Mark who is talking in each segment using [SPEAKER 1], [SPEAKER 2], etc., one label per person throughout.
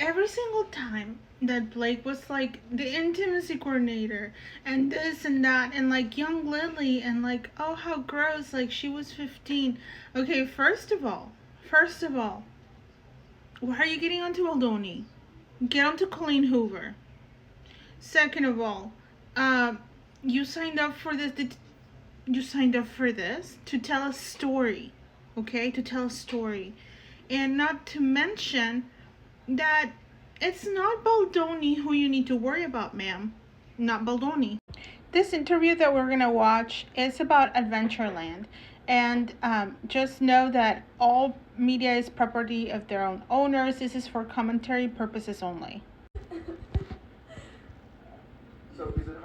[SPEAKER 1] every single time that Blake was like the intimacy coordinator and this and that and like young Lily and like, oh, how gross, like she was 15. Okay, first of all, why are you getting onto Aldoni? Get onto Colleen Hoover. Second of all, uh, you signed up for this. You signed up for this to tell a story, okay? To tell a story, and not to mention that it's not Baldoni who you need to worry about, ma'am. Not Baldoni. This interview that we're gonna watch is about Adventureland, and just know that all media is property of their own owners. This is for commentary purposes only.
[SPEAKER 2] So is it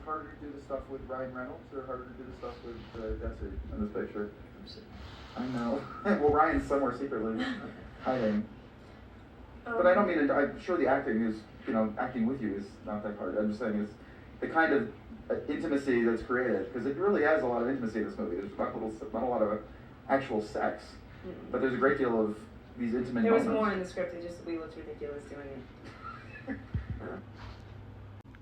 [SPEAKER 2] harder to do the stuff with Ryan Reynolds or harder to do the stuff with Desi in this picture? I know. Well, Ryan's somewhere secretly hiding. But I don't mean, I'm sure the acting is, acting with you is not that hard. I'm just saying it's the kind of intimacy that's created, because it really has a lot of intimacy in this movie. There's not a lot of actual sex, but there's a great deal of these intimate moments.
[SPEAKER 3] There was more in the script, we looked ridiculous doing it.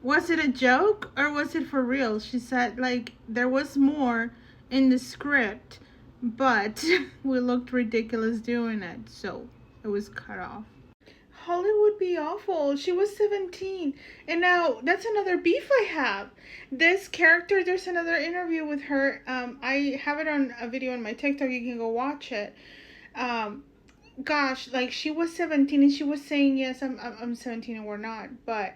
[SPEAKER 1] Was it a joke or was it for real? She said, like, there was more in the script, but we looked ridiculous doing it, so it was cut off. Holly would be awful. She was 17. And now, that's another beef I have. This character, there's another interview with her. I have it on a video on my TikTok. You can go watch it. Gosh, like, she was 17 and she was saying, yes, I'm 17 and we're not. But,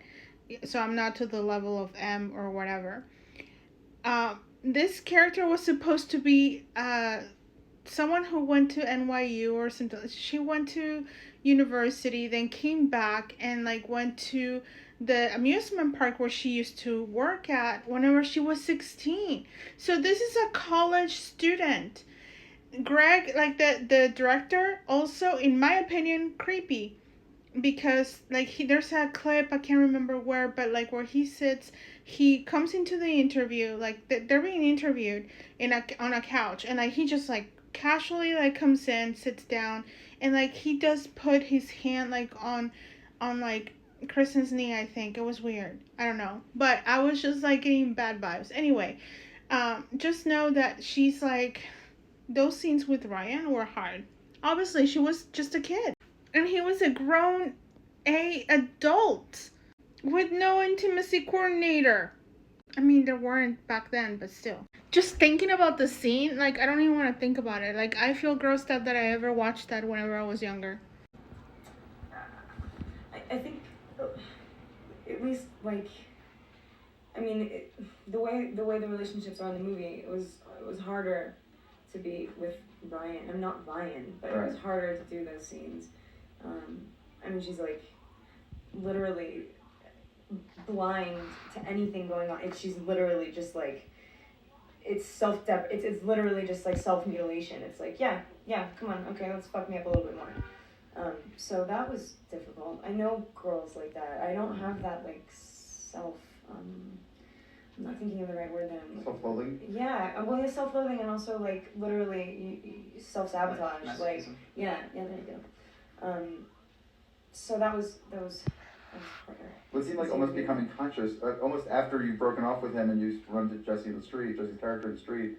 [SPEAKER 1] so I'm not to the level of M or whatever. This character was supposed to be someone who went to NYU or something. She went to university, then came back and like went to the amusement park where she used to work at whenever she was 16. So this is a college student. Greg, like the director, also in my opinion creepy, because like there's a clip, I can't remember where, but like where he sits, he comes into the interview, like they're being interviewed on a couch, and like he just like casually like comes in, sits down, and like he does put his hand like on like Kristen's knee. I think it was weird. I don't know, but I was just like getting bad vibes. Anyway, just know that she's like, those scenes with Ryan were hard. Obviously, she was just a kid, and he was a grown adult with no intimacy coordinator. I mean, there weren't back then, but still. Just thinking about the scene, like, I don't even want to think about it. Like, I feel grossed out that I ever watched that whenever I was younger.
[SPEAKER 3] I think, at least, like, I mean, the way the relationships are in the movie, it was harder to be with Ryan. I'm not Ryan, but it was harder to do those scenes. I mean, she's, like, literally blind to anything going on. She's literally just, like, it's literally just like self-mutilation. It's like, yeah, come on, okay, let's fuck me up a little bit more. So that was difficult. I know girls like that. I don't have that like I'm not thinking of the right word then.
[SPEAKER 2] Self-loathing?
[SPEAKER 3] Yeah, well, yeah, self-loathing, and also like literally self-sabotage. Like, yeah, there you go. So that was harder.
[SPEAKER 2] Well, it seemed like almost becoming conscious, almost after you've broken off with him and you run to Jesse's character in the street,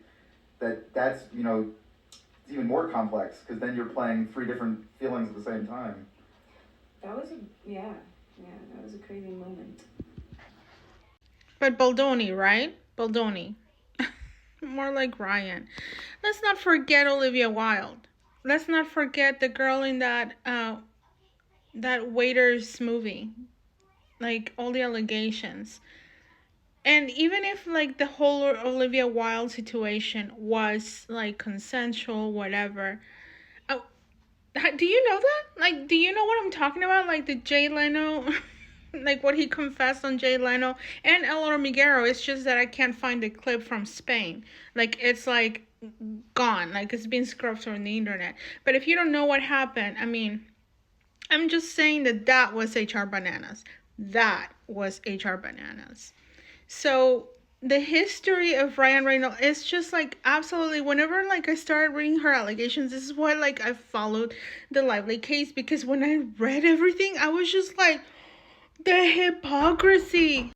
[SPEAKER 2] that's, it's even more complex, because then you're playing three different feelings at the same time.
[SPEAKER 3] That was that was a crazy moment.
[SPEAKER 1] But Baldoni, right? Baldoni. More like Ryan. Let's not forget Olivia Wilde. Let's not forget the girl in that Waiters movie. Like, all the allegations. And even if, like, the whole Olivia Wilde situation was, like, consensual, whatever. Do you know that? Like, do you know what I'm talking about? Like, the Jay Leno, like, what he confessed on Jay Leno and El Hormiguero. It's just that I can't find the clip from Spain. Like, it's, like, gone. Like, it's been scrubbed from the internet. But if you don't know what happened, I mean, I'm just saying that was HR bananas. That was HR bananas. So the history of Ryan Reynolds is just like absolutely, whenever like I started reading her allegations, this is why like I followed the Lively case, because when I read everything I was just like, the hypocrisy.